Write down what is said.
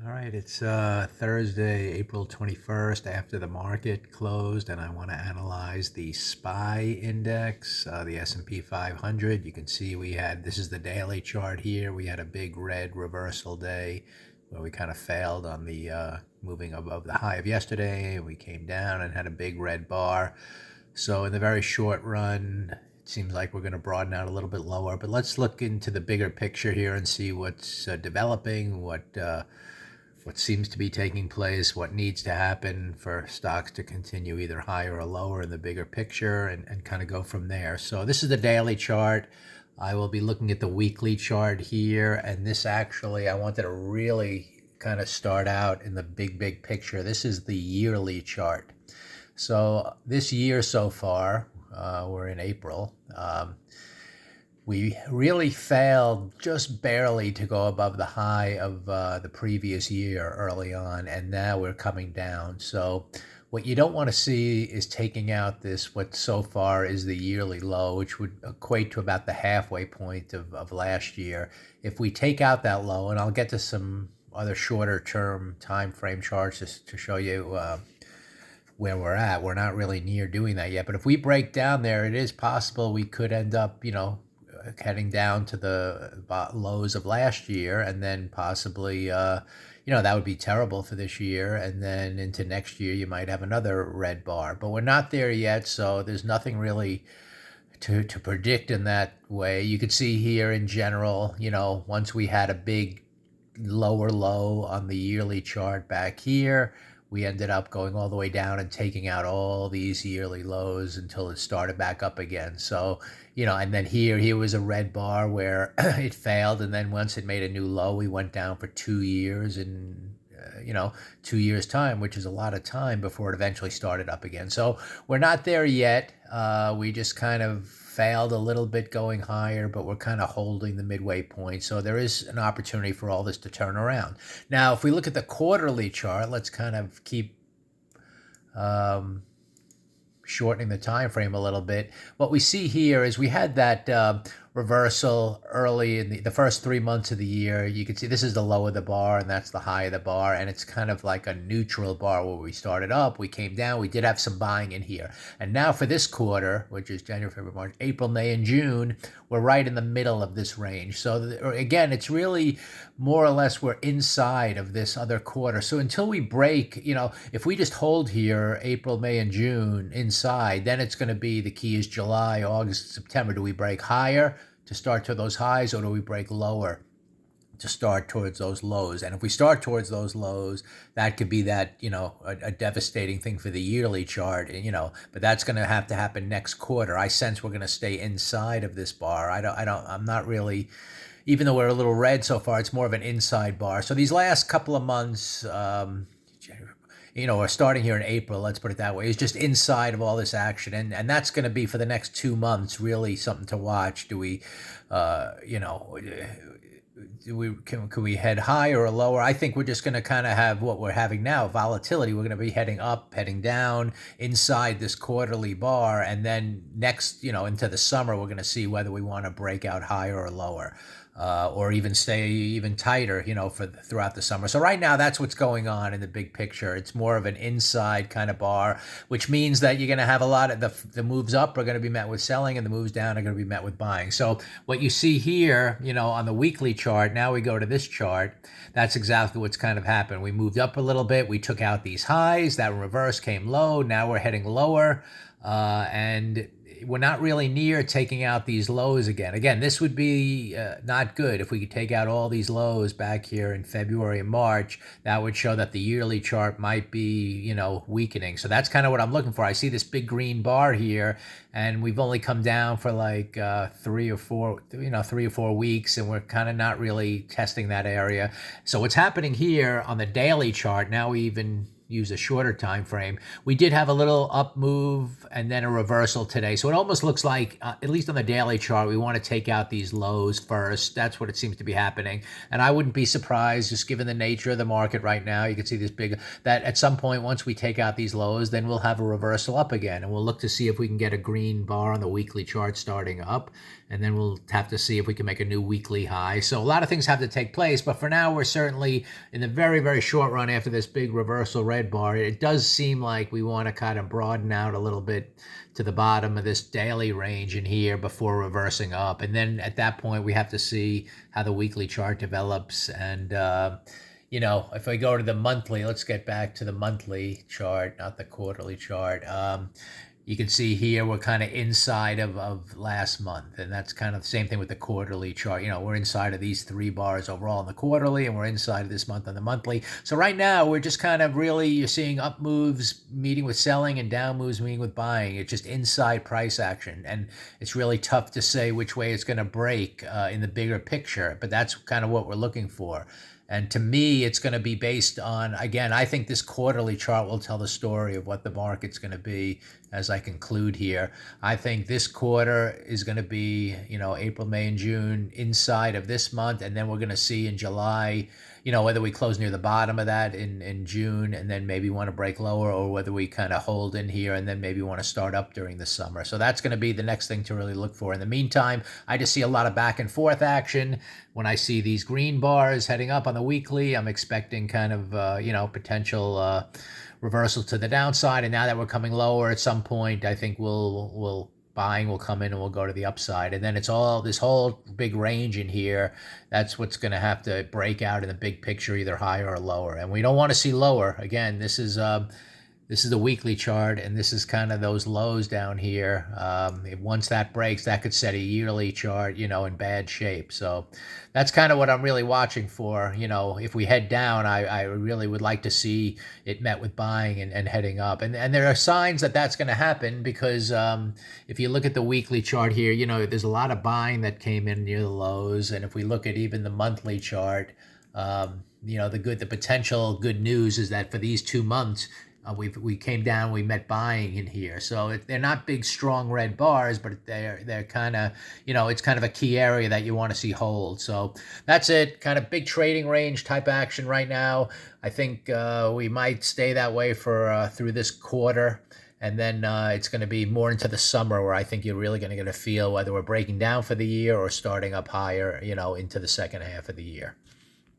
All right, it's Thursday, April 21st after the market closed, and I want to analyze the SPY index, the S&P 500. You can see this is the daily chart here. We had a big red reversal day where we kind of failed on the moving above the high of yesterday. We came down and had a big red bar. So in the very short run, it seems like we're going to broaden out a little bit lower, but let's look into the bigger picture here and see what's developing, what seems to be taking place, what needs to happen for stocks to continue either higher or lower in the bigger picture, and kind of go from there. So this is the daily chart. I will be looking at the weekly chart here, and this actually, I wanted to really kind of start out in the big picture. This is the yearly chart. So this year so far, we're in April, we really failed just barely to go above the high of the previous year early on, and now we're coming down. So what you don't want to see is taking out what so far is the yearly low, which would equate to about the halfway point of last year. If we take out that low, and I'll get to some other shorter term time frame charts just to show you where we're at. We're not really near doing that yet. But if we break down there, it is possible we could end up, heading down to the lows of last year, and then possibly, that would be terrible for this year. And then into next year, you might have another red bar. But we're not there yet, so there's nothing really to predict in that way. You could see here in general, once we had a big lower low on the yearly chart back here, we ended up going all the way down and taking out all these yearly lows until it started back up again. So, and then here was a red bar where it failed. And then once it made a new low, we went down for 2 years in, 2 years time, which is a lot of time before it eventually started up again. So we're not there yet. We just kind of failed a little bit going higher, but we're kind of holding the midway point. So there is an opportunity for all this to turn around. Now, if we look at the quarterly chart, let's kind of keep shortening the time frame a little bit. What we see here is we had that reversal early in the first 3 months of the year. You can see this is the low of the bar and that's the high of the bar, and it's kind of like a neutral bar where we started up, we came down, we did have some buying in here. And now for this quarter, which is January, February, March, April, May, and June, we're right in the middle of this range. So again, it's really more or less we're inside of this other quarter. So until we break, if we just hold here April, May, and June inside, then it's going to be, the key is July, August, September. Do we break higher to start to those highs, or do we break lower to start towards those lows? And if we start towards those lows, that could be a devastating thing for the yearly chart, but that's going to have to happen next quarter. I sense we're going to stay inside of this bar. I'm not really, even though we're a little red so far, it's more of an inside bar. So these last couple of months, we're starting here in April, let's put it that way, is just inside of all this action. And that's going to be for the next 2 months, really something to watch. Do we, can we head higher or lower? I think we're just going to kind of have what we're having now, volatility. We're going to be heading up, heading down inside this quarterly bar. And then next, into the summer, we're going to see whether we want to break out higher or lower. Or even stay even tighter, throughout the summer. So right now, that's what's going on in the big picture. It's more of an inside kind of bar, which means that you're going to have a lot of the moves up are going to be met with selling, and the moves down are going to be met with buying. So what you see here, on the weekly chart, now we go to this chart, that's exactly what's kind of happened. We moved up a little bit. We took out these highs. That reverse came low. Now we're heading lower. And we're not really near taking out these lows again. Again, this would be not good if we could take out all these lows back here in February and March. That would show that the yearly chart might be, weakening. So that's kind of what I'm looking for. I see this big green bar here, and we've only come down for like 3 or 4 weeks, and we're kind of not really testing that area. So what's happening here on the daily chart, now we even use a shorter time frame, we did have a little up move and then a reversal today. So it almost looks like, at least on the daily chart, we want to take out these lows first. That's what it seems to be happening. And I wouldn't be surprised, just given the nature of the market right now, you can see this big, that at some point, once we take out these lows, then we'll have a reversal up again. And we'll look to see if we can get a green bar on the weekly chart starting up. And then we'll have to see if we can make a new weekly high. So a lot of things have to take place. But for now, we're certainly in the very, very short run after this big reversal red bar. It does seem like we want to kind of broaden out a little bit to the bottom of this daily range in here before reversing up. And then at that point, we have to see how the weekly chart develops. And, if I go to the monthly, let's get back to the monthly chart, not the quarterly chart. You can see here we're kind of inside of last month, and that's kind of the same thing with the quarterly chart. We're inside of these 3 bars overall in the quarterly, and we're inside of this month on the monthly. So right now we're just kind of you're seeing up moves meeting with selling and down moves meeting with buying. It's just inside price action, and it's really tough to say which way it's going to break in the bigger picture, but that's kind of what we're looking for. And to me, it's going to be based on, again, I think this quarterly chart will tell the story of what the market's going to be as I conclude here. I think this quarter is going to be, April, May, and June inside of this month. And then we're going to see in July, whether we close near the bottom of that in June and then maybe want to break lower, or whether we kind of hold in here and then maybe want to start up during the summer. So that's going to be the next thing to really look for. In the meantime, I just see a lot of back and forth action. When I see these green bars heading up on the weekly, I'm expecting kind of, potential reversal to the downside. And now that we're coming lower at some point, I think buying will come in and we'll go to the upside. And then it's all this whole big range in here. That's what's going to have to break out in the big picture, either higher or lower. And we don't want to see lower. Again, this is the weekly chart, and this is kind of those lows down here. Once that breaks, that could set a yearly chart, in bad shape. So that's kind of what I'm really watching for. If we head down, I really would like to see it met with buying and heading up. And there are signs that that's going to happen because if you look at the weekly chart here, there's a lot of buying that came in near the lows. And if we look at even the monthly chart, the potential good news is that for these 2 months, we came down, we met buying in here. So they're not big, strong red bars, but they're kind of, it's kind of a key area that you want to see hold. So that's it, kind of big trading range type action right now. I think we might stay that way for through this quarter. And then it's going to be more into the summer where I think you're really going to get a feel whether we're breaking down for the year or starting up higher, into the second half of the year.